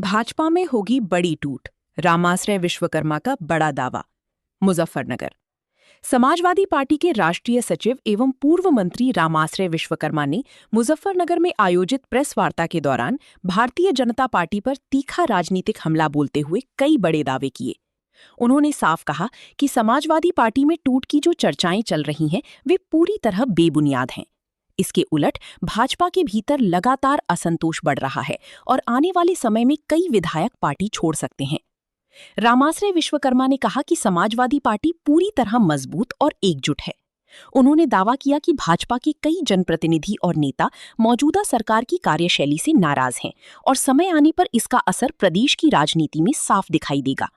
भाजपा में होगी बड़ी टूट, रामाश्रय विश्वकर्मा का बड़ा दावा। मुजफ्फरनगर। समाजवादी पार्टी के राष्ट्रीय सचिव एवं पूर्व मंत्री रामाश्रय विश्वकर्मा ने मुजफ्फरनगर में आयोजित प्रेस वार्ता के दौरान भारतीय जनता पार्टी पर तीखा राजनीतिक हमला बोलते हुए कई बड़े दावे किए। उन्होंने साफ कहा कि समाजवादी पार्टी में टूट की जो चर्चाएं चल रही हैं वे पूरी तरह बेबुनियाद हैं। इसके उलट भाजपा के भीतर लगातार असंतोष बढ़ रहा है और आने वाले समय में कई विधायक पार्टी छोड़ सकते हैं। रामाश्रय विश्वकर्मा ने कहा कि समाजवादी पार्टी पूरी तरह मजबूत और एकजुट है। उन्होंने दावा किया कि भाजपा के कई जनप्रतिनिधि और नेता मौजूदा सरकार की कार्यशैली से नाराज हैं और समय आने पर इसका असर प्रदेश की राजनीति में साफ दिखाई देगा।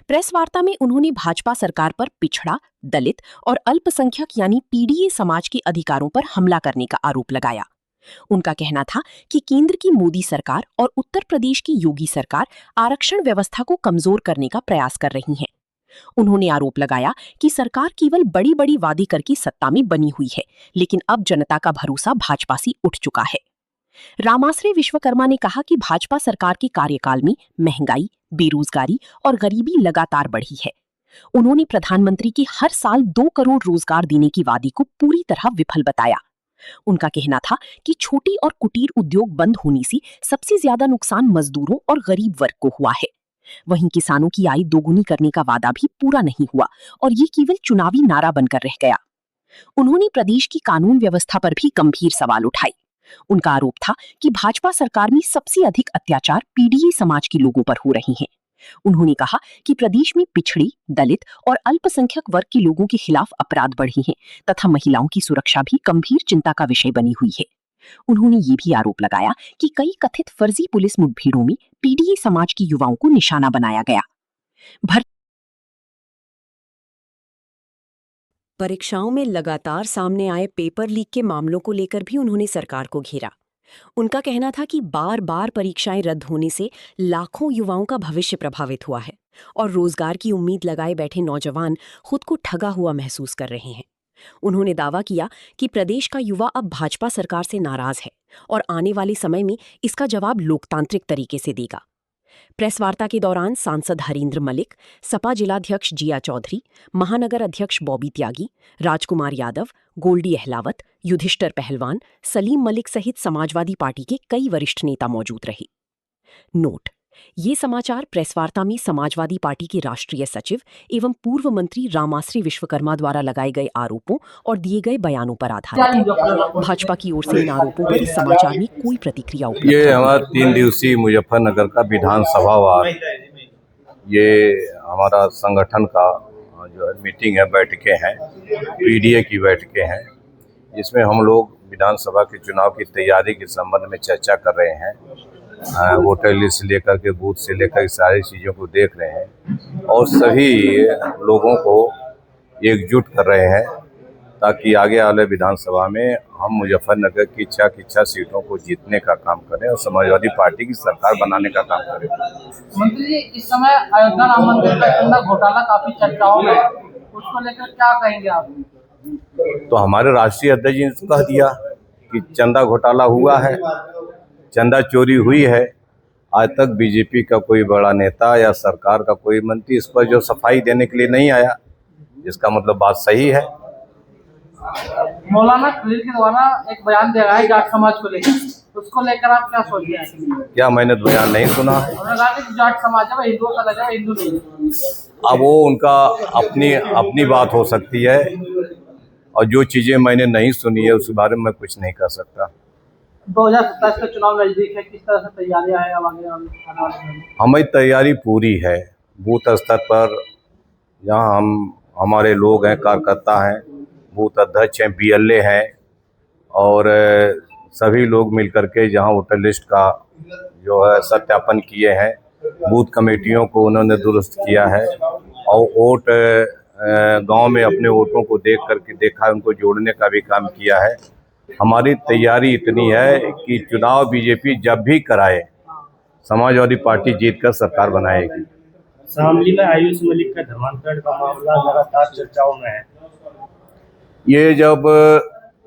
प्रेस वार्ता में उन्होंने भाजपा सरकार पर पिछड़ा, दलित और अल्पसंख्यक यानी पीडीए समाज के अधिकारों पर हमला करने का आरोप लगाया। उनका कहना था कि केंद्र की मोदी सरकार और उत्तर प्रदेश की योगी सरकार आरक्षण व्यवस्था को कमजोर करने का प्रयास कर रही है। उन्होंने आरोप लगाया कि सरकार केवल बड़ी बड़ी वादे करके सत्ता में बनी हुई है, लेकिन अब जनता का भरोसा भाजपा से उठ चुका है। रामाश्रय विश्वकर्मा ने कहा कि भाजपा सरकार के कार्यकाल में महंगाई, बेरोजगारी और गरीबी लगातार बढ़ी है। उन्होंने प्रधानमंत्री के हर साल 2 करोड़ रोजगार देने की वादे को पूरी तरह विफल बताया। उनका कहना था कि छोटी और कुटीर उद्योग बंद होने से सबसे ज्यादा नुकसान मजदूरों और गरीब वर्ग को हुआ है। वहीं किसानों की आय दोगुनी करने का वादा भी पूरा नहीं हुआ और ये केवल चुनावी नारा बनकर रह गया। उन्होंने प्रदेश की कानून व्यवस्था पर भी गंभीर सवाल उठाए। उनका आरोप था कि भाजपा सरकार में सबसे अधिक अत्याचार पीडीए समाज के लोगों पर हो रहे हैं। उन्होंने कहा कि प्रदेश में पिछड़ी, दलित और अल्पसंख्यक वर्ग के लोगों के खिलाफ अपराध बढ़े हैं तथा महिलाओं की सुरक्षा भी गंभीर चिंता का विषय बनी हुई है। उन्होंने ये भी आरोप लगाया कि कई कथित फर्जी पुलिस मुठभेड़ों में पीडीए समाज के युवाओं को निशाना बनाया गया। परीक्षाओं में लगातार सामने आए पेपर लीक के मामलों को लेकर भी उन्होंने सरकार को घेरा। उनका कहना था कि बार बार परीक्षाएं रद्द होने से लाखों युवाओं का भविष्य प्रभावित हुआ है और रोजगार की उम्मीद लगाए बैठे नौजवान खुद को ठगा हुआ महसूस कर रहे हैं। उन्होंने दावा किया कि प्रदेश का युवा अब भाजपा सरकार से नाराज है और आने वाले समय में इसका जवाब लोकतांत्रिक तरीके से देगा। प्रेस वार्ता के दौरान सांसद हरींद्र मलिक, सपा जिलाध्यक्ष जिया चौधरी, महानगर अध्यक्ष बॉबी त्यागी, राजकुमार यादव, गोल्डी अहलावत, युधिष्ठर पहलवान, सलीम मलिक सहित समाजवादी पार्टी के कई वरिष्ठ नेता मौजूद रहे। नोट: ये समाचार प्रेस वार्ता में समाजवादी पार्टी के राष्ट्रीय सचिव एवं पूर्व मंत्री रामाश्रय विश्वकर्मा द्वारा लगाए गए आरोपों और दिए गए बयानों पर आधारित है। भाजपा की ओर से इन आरोपों पर इस समाचार में कोई प्रतिक्रिया उपलब्ध नहीं है। ये हमारा 3 दिवसीय मुजफ्फरनगर का विधानसभा वार ये हमारा संगठन का जो है मीटिंग है, बैठकें हैं, पीडीए की बैठकें हैं, जिसमें हम लोग विधानसभा के चुनाव की तैयारी के संबंध में चर्चा कर रहे हैं। वोटर लिस्ट से लेकर के बूथ से लेकर सारी चीज़ों को देख रहे हैं और सभी लोगों को एकजुट कर रहे हैं ताकि आगे वाले विधानसभा में हम मुजफ्फरनगर की 6 सीटों को जीतने का काम करें और समाजवादी पार्टी की सरकार बनाने का काम करें। मंत्री जी, इस समय अयोध्या राम मंदिर का चंदा घोटाला काफी चर्चाओं में है, उसको लेकर क्या कहेंगे आप? तो हमारे राष्ट्रीय अध्यक्ष जी ने तो कह दिया कि चंदा घोटाला हुआ है, चंदा चोरी हुई है। आज तक बीजेपी का कोई बड़ा नेता या सरकार का कोई मंत्री इस पर जो सफाई देने के लिए नहीं आया, जिसका मतलब बात सही है। मौलाना खलील के द्वारा एक बयान दिया है जाट समाज को लेकर, उसको लेकर आप क्या सोचते हैं? क्या मैंने बयान नहीं सुना है? उन्होंने कहा कि जाट समाज है वो हिंदुओं का लगा, हिंदू नहीं। अब वो उनका अपनी बात हो सकती है और जो चीजें मैंने नहीं सुनी है उस बारे में मैं कुछ नहीं कर सकता। 2027 का चुनाव नजदीक है, किस तरह से तैयारियां हैं आने वाले? हमारी तैयारी पूरी है। बूथ स्तर पर जहाँ हमारे लोग हैं, कार्यकर्ता हैं, बूथ अध्यक्ष हैं, बीएलए हैं और सभी लोग मिलकर के जहाँ वोटर लिस्ट का जो है सत्यापन किए हैं, बूथ कमेटियों को उन्होंने दुरुस्त किया है और वोट गांव में अपने वोटों को देखा, उनको जोड़ने का भी काम किया है। हमारी तैयारी इतनी है कि चुनाव बीजेपी जब भी कराए, समाजवादी पार्टी जीतकर सरकार बनाएगी। शामली में आयुष मलिक का धर्मांतरण का मामला लगातार चर्चाओं में है। ये जब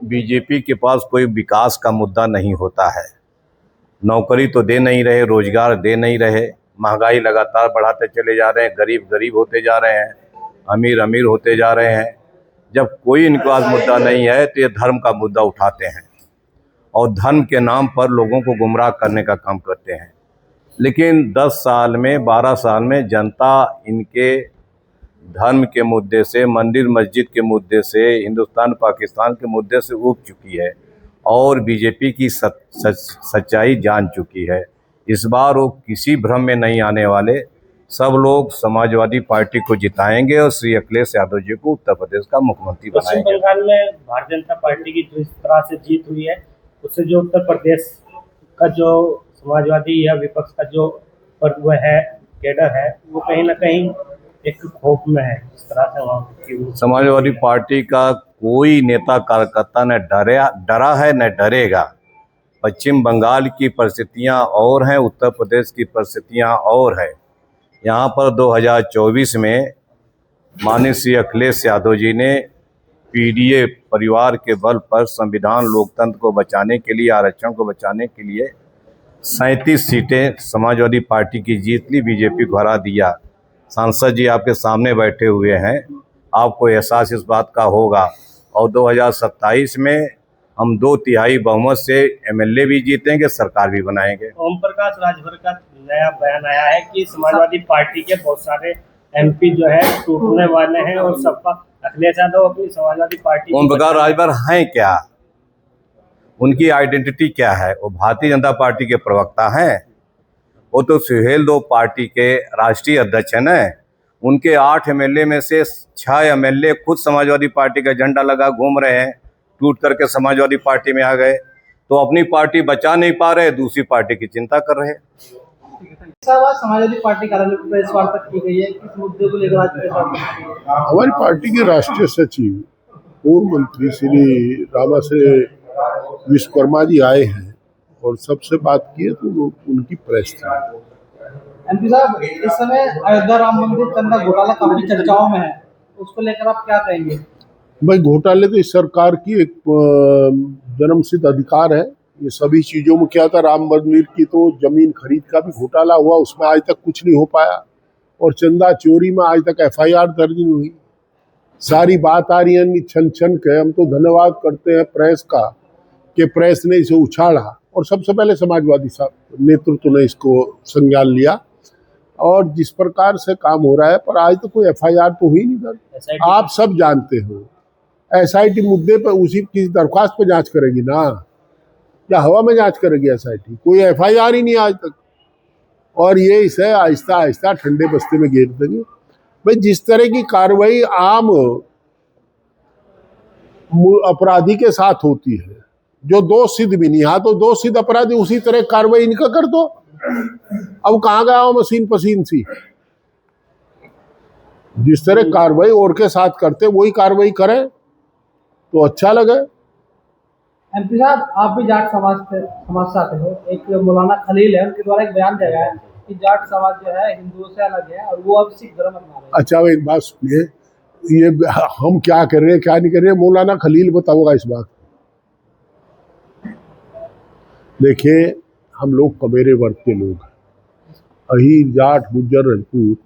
बीजेपी के पास कोई विकास का मुद्दा नहीं होता है नौकरी तो दे नहीं रहे, रोजगार दे नहीं रहे, महंगाई लगातार बढ़ाते चले जा रहे हैं, गरीब गरीब होते जा रहे हैं, अमीर अमीर होते जा रहे हैं। जब कोई इनके पास मुद्दा नहीं है तो ये धर्म का मुद्दा उठाते हैं और धर्म के नाम पर लोगों को गुमराह करने का काम करते हैं। लेकिन 10 साल में 12 साल में जनता इनके धर्म के मुद्दे से, मंदिर मस्जिद के मुद्दे से, हिंदुस्तान पाकिस्तान के मुद्दे से ऊब चुकी है और बीजेपी की सच्चाई जान चुकी है। इस बार वो किसी भ्रम में नहीं आने वाले, सब लोग समाजवादी पार्टी को जिताएंगे और श्री अखिलेश यादव जी को उत्तर प्रदेश का मुख्यमंत्री पश्चिम बनाएंगे। बंगाल में भारतीय जनता पार्टी की जो इस तरह से जीत हुई है, उससे जो उत्तर प्रदेश का जो समाजवादी या विपक्ष का जो वो है कैडर है, वो कहीं ना कहीं एक खौफ में है। इस तरह से वहाँ की समाजवादी पार्टी का कोई नेता कार्यकर्ता न डरा है न डरेगा। पश्चिम बंगाल की परिस्थितियां और हैं, उत्तर प्रदेश की परिस्थितियां और है। यहाँ पर 2024 में माननीय श्री अखिलेश यादव जी ने पीडीए परिवार के बल पर संविधान लोकतंत्र को बचाने के लिए, आरक्षण को बचाने के लिए 37 सीटें समाजवादी पार्टी की जीत ली, बीजेपी को हरा दिया। सांसद जी आपके सामने बैठे हुए हैं, आपको एहसास इस बात का होगा। और 2027 में हम 2/3 बहुमत से एमएलए भी जीतेंगे, सरकार भी बनाएंगे। ओम प्रकाश राजभर का नया बयान आया है कि समाजवादी पार्टी के बहुत सारे एमपी जो है टूटने वाले हैं और सबका अखिलेश यादव अपनी समाजवादी पार्टी। ओम प्रकाश राजभर हैं क्या? उनकी आइडेंटिटी क्या है? वो भारतीय जनता पार्टी के प्रवक्ता हैं। वो तो सुहेलदेव पार्टी के राष्ट्रीय अध्यक्ष हैं न। उनके 8 एमएलए में से 6 एमएलए खुद समाजवादी पार्टी का झंडा लगा घूम रहे हैं, टूट करके समाजवादी पार्टी में आ गए, तो अपनी पार्टी बचा नहीं पा रहे, दूसरी पार्टी की चिंता कर रहे हैं। समाजवादी पार्टी कार्यालय पर प्रेस वार्ता की गई है, किस मुद्दे को लेकर आज प्रेस वार्ता? हमारी पार्टी के राष्ट्रीय सचिव पूर्व मंत्री श्री रामाश्रय विश्वकर्मा जी आए हैं और सबसे बात की है तो उनकी प्रेस थी। एमपी साहब, इस समय अयोध्या राम मंदिर चंदा घोटाला काफी चर्चाओं में है, उसको लेकर आप क्या कहेंगे? भाई, घोटाले तो इस सरकार की एक जन्मसिद्ध अधिकार है। ये सभी चीजों में क्या था, राम मंदिर की तो जमीन खरीद का भी घोटाला हुआ, उसमें आज तक कुछ नहीं हो पाया, और चंदा चोरी में आज तक एफआईआर दर्ज नहीं हुई। सारी बात आ रही है छन छन के। हम तो धन्यवाद करते हैं प्रेस का कि प्रेस ने इसे उछाला और सबसे पहले समाजवादी साहब नेतृत्व ने इसको संज्ञान लिया और जिस प्रकार से काम हो रहा है, पर आज तो कोई एफआईआर तो हुई नहीं दर्ज। आप सब जानते हो एसआईटी मुद्दे पर उसी की दरख्वास्त पर जांच करेगी ना, या हवा में जांच करेगी एसआईटी? कोई एफआईआर ही नहीं आज तक, और ये इसे आहिस्ता आहिस्ता ठंडे बस्ते में घेर देंगे। भाई, जिस तरह की कार्रवाई आम अपराधी के साथ होती है, जो दोष सिद्ध भी नहीं, हाँ तो दोष सिद्ध अपराधी उसी तरह कार्रवाई इनका कर दो। अब कहाँ गया हो मशीन पसीन सी? जिस तरह कार्रवाई और के साथ करते वही कार्रवाई करें तो अच्छा लगे। एमपी साहब, आप भी जाट समाज से आते हो। एक मौलाना खलील है, उनके द्वारा एक बयान दिया गया है कि जाट समाज जो है हिंदुओं से अलग है और वो अब सिख धर्म अपना रहे हैं। अच्छा, एक बात सुनिए, ये हम क्या कर रहे हैं क्या नहीं कर रहे हैं, मौलाना खलील बताओगा इस बात। देखिए, हम लोग कमेरे वर्ग के लोग हैं, अहीर, जाट, गुज्जर, राजपूत,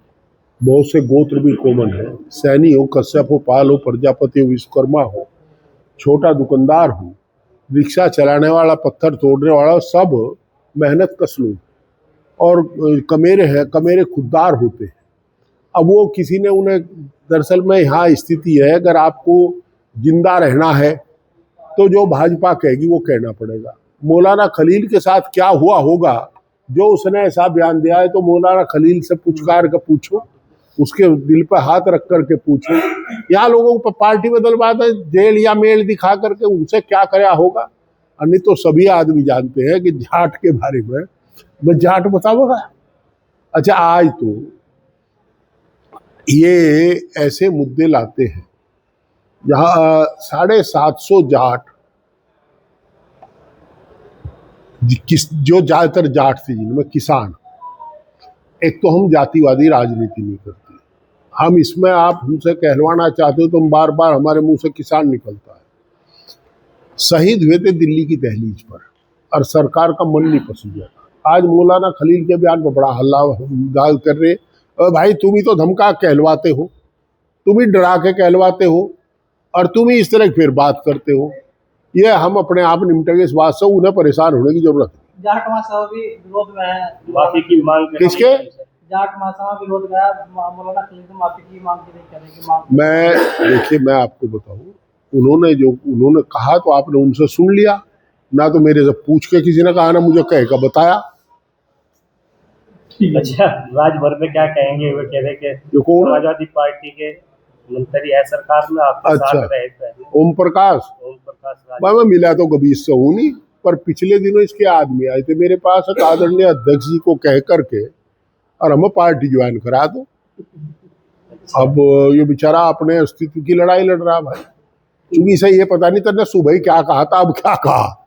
बहुत से गोत्र भी कॉमन है। सैनी हो, कश्यप हो, पाल हो, प्रजापति हो, विश्वकर्मा हो, छोटा दुकानदार हो, रिक्शा चलाने वाला, पत्थर तोड़ने वाला, सब मेहनत कश लोग और कमेरे हैं, कमेरे खुददार होते हैं। अब वो किसी ने उन्हें, दरअसल में यहाँ स्थिति है, अगर आपको जिंदा रहना है तो जो भाजपा कहेगी वो कहना पड़ेगा। मौलाना खलील के साथ क्या हुआ होगा, जो उसने ऐसा बयान दिया है, तो मौलाना खलील से पुचकार कर पूछो, उसके दिल पर हाथ रख करके पूछो। यहाँ लोगों को पार्टी बदलवा दे, जेल या मेल दिखा करके उनसे क्या कराया होगा। नहीं तो सभी आदमी जानते हैं कि जाट के बारे में, मैं जाट बताऊंगा। अच्छा, आज तो ये ऐसे मुद्दे लाते हैं जहाँ 750 जाट, जो ज्यादातर जाट थे जिनमें किसान, एक तो हम जातिवादी राजनीति नहीं करते, हम इसमें आप हमसे कहलवाना चाहते हो तो हम बार बार हमारे मुंह से किसान निकलता है। शहीद हुए थे दिल्ली की दहलीज पर, और सरकार का मन नहीं पसीजा। आज मौलाना खलील के बयान पर बड़ा हल्ला गाल कर रहे, भाई तुम ही तो धमका कहलवाते हो, तुम ही डरा के कहलवाते हो और तुम ही इस तरह की फिर बात करते हो। ये हम अपने आप निपटेंगे, इस बात से उन्हें परेशान होने की जरूरत है। जाट महासभा भी विरोध में है, माफी की मांग कर रही है। किसके? जाट महासभा विरोध में है, मौलाना खलील से माफी की मांग की नहीं करने की मांग। मैं देखिए, मैं आपको बताऊं, उन्होंने कहा तो आपने उनसे सुन लिया ना, तो मेरे से पूछ के किसी ने कहा ना मुझे कह का बताया। अच्छा, राजभर में क्या कहेंगे? वो कह रहे कि ये कौन? समाजवादी पार्टी के मंत्री है सरकार में, आपके अच्छा। साथ रहे थे। ओम प्रकाश राज। मैं मिला तो कभी इससे हूँ नहीं, पर पिछले दिनों इसके आदमी आए थे मेरे पास, एक आदरणीय अध्यक्ष जी को कह करके और हमें पार्टी ज्वाइन करा दो। अब ये बेचारा अपने अस्तित्व की लड़ाई लड़ रहा भाई, क्योंकि इसे ये पता नहीं था सुबह ही क्या कहा था, अब क्या कहा।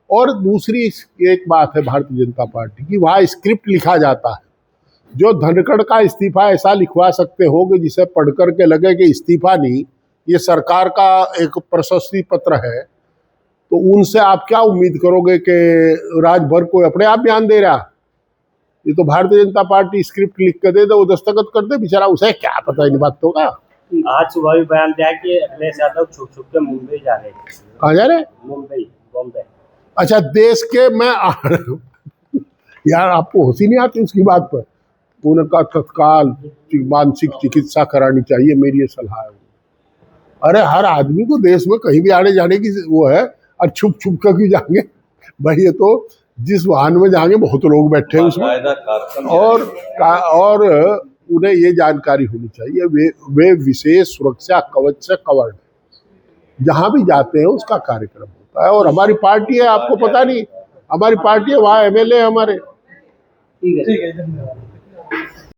और दूसरी एक बात है भारतीय जनता पार्टी की, वहाँ स्क्रिप्ट लिखा जाता है। जो धनखड़ का इस्तीफा ऐसा लिखवा सकते हो कि जिसे पढ़ करके लगे कि इस्तीफा नहीं, ये सरकार का एक प्रशस्ति पत्र है, तो उनसे आप क्या उम्मीद करोगे कि राजभर को अपने आप बयान दे रहा। ये तो भारतीय जनता पार्टी स्क्रिप्ट लिख कर दे, वो दस्तखत कर दे, बेचारा उसे क्या पता इन बातों का। आज सुबह भी बयान दिया कि अखिलेश यादव छुप छुप के मुंबई जा रहे हैं। कहाँ जा रहे? मुंबई, बॉम्बे। अच्छा, देश के मैं यार आपको हंसी नहीं आती उसकी बात पर? उनका तत्काल मानसिक चिकित्सा करानी चाहिए, मेरी ये सलाह है। अरे हर आदमी को देश में कहीं भी आने जाने की वो है, और छुप छुप कर क्यों जाएंगे भाई? ये तो जिस वाहन में जाएंगे बहुत लोग बैठे हैं उसमें, और उन्हें ये जानकारी होनी चाहिए वे विशेष सुरक्षा कवच से कवर्ड है। जहाँ भी जाते हैं उसका कार्यक्रम होता है। और हमारी पार्टी है, आपको पता नहीं, हमारी पार्टी है, वहाँ MLA हमारे। ठीक है, धन्यवाद।